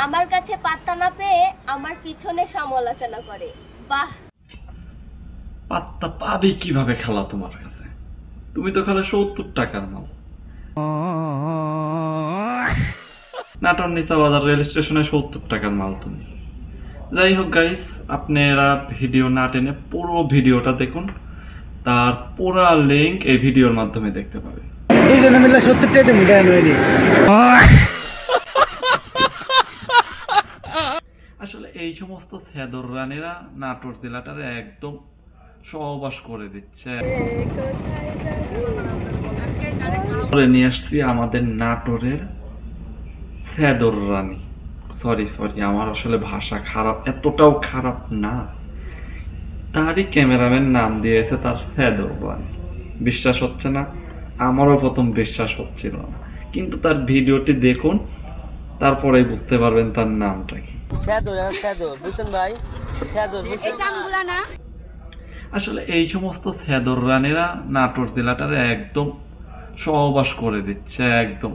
আমার কাছে পাত্তা না পেয়ে আমার পিছনে সমালোচনা করে। বাহ, পাত্তা পাবে কিভাবে খালা তোমার কাছে? তুমি তো খালা 70 টাকার মাল। নাটোর নিচা বাজার রেল স্টেশনে 70 টাকার মাল তুমি। যাই হোক গাইস, আপনারা ভিডিও না টেনে পুরো ভিডিওটা দেখুন, তার পুরো লিংক এই ভিডিওর মাধ্যমে দেখতে পাবে। দুজনে মিলে 70 টাকা দেবো দেন হইলি। আসলে এই সমস্ত সেদর রানীরা নাটোর জেলাটারে একদম সহবাস করে দিচ্ছে। নিয়ে আসছি আমাদের নাটোরের সেদর রানী। সরি আমার আসলে ভাষা খারাপ, এতটাও খারাপ না। তারই ক্যামেরাম্যান নাম দিয়েছে তার সেদর রানী। বিশ্বাস হচ্ছে না? আমারও প্রথম বিশ্বাস হচ্ছিল না, কিন্তু তার ভিডিওটি দেখুন, তারপরেই বুঝতে পারবেন তার নামটা কি। আসলে এই সমস্ত সেদর রানীরা নাটোর জেলাটারে একদম সহবাস করে দিচ্ছে, একদম